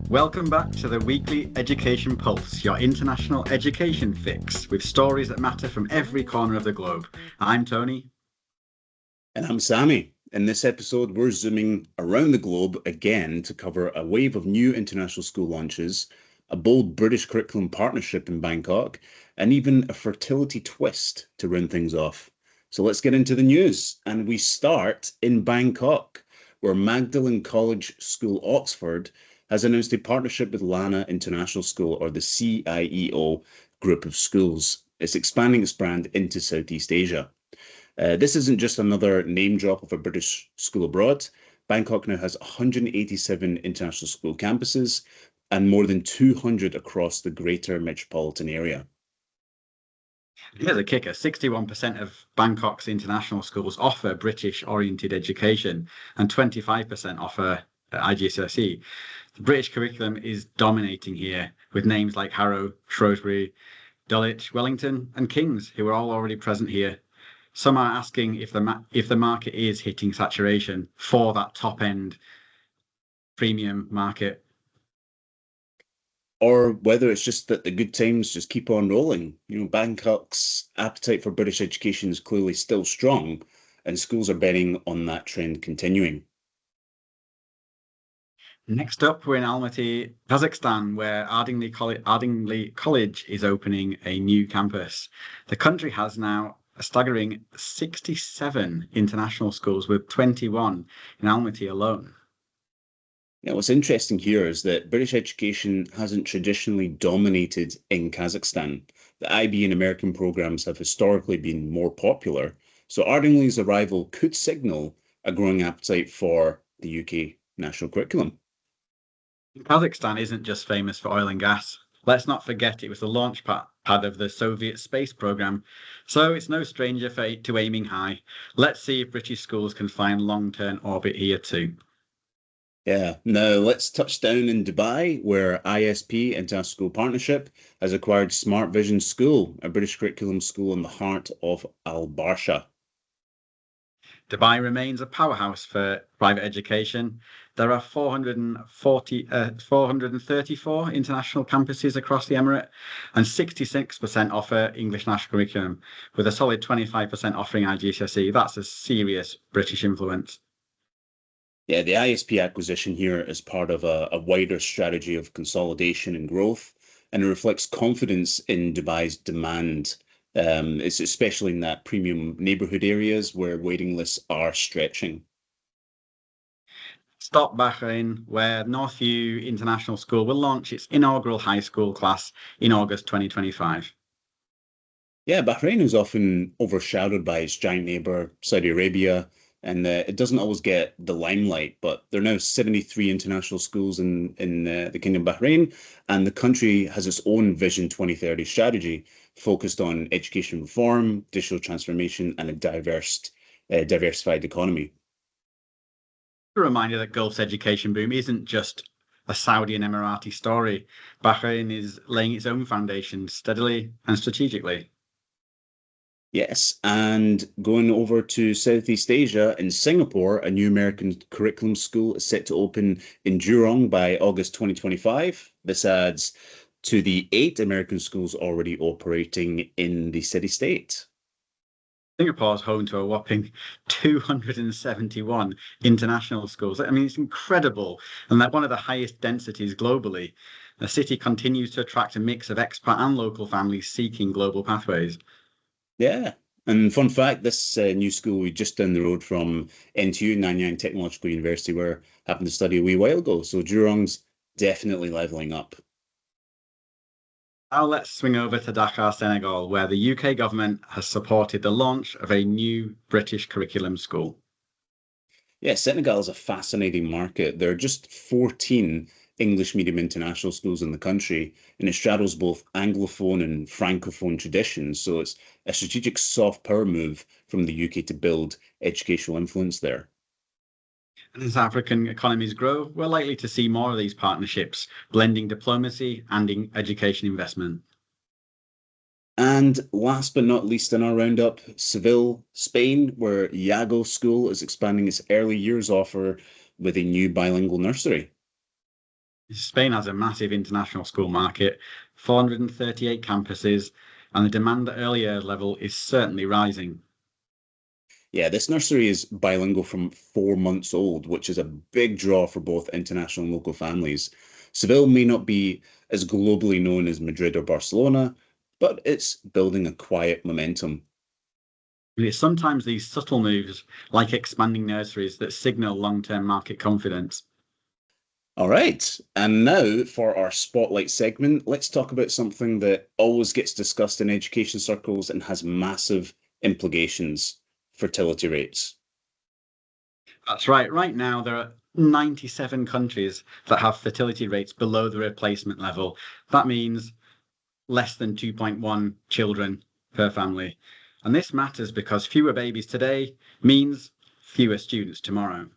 Welcome back to the weekly Education Pulse, your international education fix, with stories that matter from every corner of the globe. I'm Tony. And I'm Sammy. In this episode, we're zooming around the globe again to cover a wave of new international school launches, a bold British curriculum partnership in Bangkok, and even a fertility twist to round things off. So let's get into the news. And we start in Bangkok, where Magdalen College School Oxford has announced a partnership with Lana International School, or the CIEO group of schools. It's expanding its brand into Southeast Asia. This isn't just another name drop of a British school abroad. Bangkok now has 187 international school campuses and more than 200 across the greater metropolitan area. Here's a kicker. 61% of Bangkok's international schools offer British-oriented education and 25% offer IGCSE. The British curriculum is dominating here, with names like Harrow, Shrewsbury, Dulwich, Wellington and King's, who are all already present here. Some are asking if the market is hitting saturation for that top-end premium market. Or whether it's just that the good times just keep on rolling. Bangkok's appetite for British education is clearly still strong, and schools are betting on that trend continuing. Next up, we're in Almaty, Kazakhstan, where Ardingly College is opening a new campus. The country has now a staggering 67 international schools, with 21 in Almaty alone. What's interesting here is that British education hasn't traditionally dominated in Kazakhstan. The IB and American programs have historically been more popular, so Ardingly's arrival could signal a growing appetite for the UK national curriculum. Kazakhstan isn't just famous for oil and gas. Let's not forget it was the launch pad of the Soviet space program, so it's no stranger to aiming high. Let's see if British schools can find long-term orbit here too. Yeah, now let's touch down in Dubai, where ISP, International School Partnership, has acquired Smart Vision School, a British curriculum school in the heart of Al Barsha. Dubai remains a powerhouse for private education. There are 434 international campuses across the Emirate, and 66% offer English national curriculum, with a solid 25% offering IGCSE. That's a serious British influence. Yeah, the ISP acquisition here is part of a wider strategy of consolidation and growth, and it reflects confidence in Dubai's demand. It's especially in that premium neighborhood areas where waiting lists are stretching. Stop Bahrain, where Northview International School will launch its inaugural high school class in August 2025. Yeah, Bahrain is often overshadowed by its giant neighbor, Saudi Arabia, and it doesn't always get the limelight, but there are now 73 international schools in the Kingdom of Bahrain, and the country has its own Vision 2030 strategy focused on education reform, digital transformation, and a diversified economy. A reminder that Gulf's education boom isn't just a Saudi and Emirati story. Bahrain is laying its own foundation steadily and strategically. Yes, and going over to Southeast Asia, in Singapore, a new American curriculum school is set to open in Jurong by August 2025. This adds to the 8 American schools already operating in the city-state. Singapore is home to a whopping 271 international schools. I mean, it's incredible, and that one of the highest densities globally. The city continues to attract a mix of expat and local families seeking global pathways. Yeah, and fun fact, this new school we just down the road from NTU, Nanyang Technological University, where I happened to study a wee while ago. So Jurong's definitely leveling up. Now let's swing over to Dakar, Senegal, where the UK government has supported the launch of a new British curriculum school. Yeah, Senegal is a fascinating market. There are just 14 English medium international schools in the country, and it straddles both Anglophone and Francophone traditions. So it's a strategic soft power move from the UK to build educational influence there. And as African economies grow, we're likely to see more of these partnerships, blending diplomacy and education investment. And last but not least in our roundup, Seville, Spain, where Iago School is expanding its early years offer with a new bilingual nursery. Spain has a massive international school market, 438 campuses, and the demand at early years level is certainly rising. Yeah, this nursery is bilingual from 4 months old, which is a big draw for both international and local families. Seville may not be as globally known as Madrid or Barcelona, but it's building a quiet momentum. It's sometimes these subtle moves, like expanding nurseries, that signal long-term market confidence. All right, and now for our spotlight segment, let's talk about something that always gets discussed in education circles and has massive implications: fertility rates. That's right. Right now, there are 97 countries that have fertility rates below the replacement level. That means less than 2.1 children per family. And this matters because fewer babies today means fewer students tomorrow.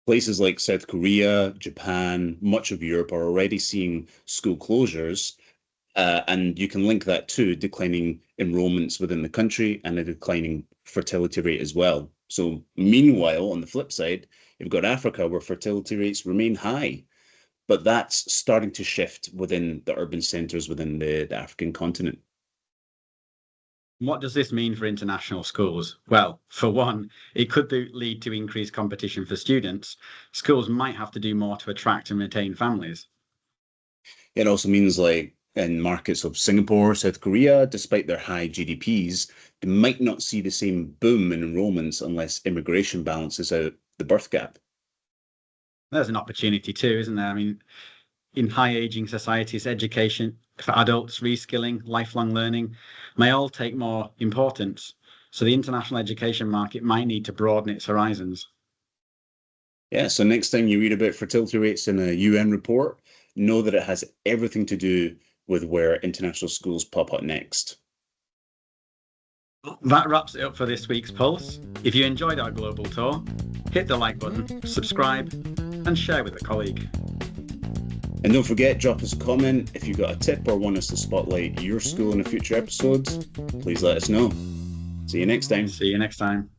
Places like South Korea, Japan, much of Europe are already seeing school closures, and you can link that to declining enrollments within the country and a declining fertility rate as well. So meanwhile, on the flip side, you've got Africa where fertility rates remain high, but that's starting to shift within the urban centres within the African continent. What does this mean for international schools? Well, for one, it could lead to increased competition for students. Schools might have to do more to attract and retain families. It also means, like in markets of Singapore, South Korea, despite their high GDPs, they might not see the same boom in enrollments unless immigration balances out the birth gap. There's an opportunity too, isn't there? I mean, in high aging societies, education for adults, reskilling, lifelong learning may all take more importance. So the international education market might need to broaden its horizons. Yeah, so next time you read about fertility rates in a UN report, know that it has everything to do with where international schools pop up next. That wraps it up for this week's Pulse. If you enjoyed our global tour, hit the like button, subscribe, and share with a colleague. And don't forget, drop us a comment. If you've got a tip or want us to spotlight your school in a future episode, please let us know. See you next time. See you next time.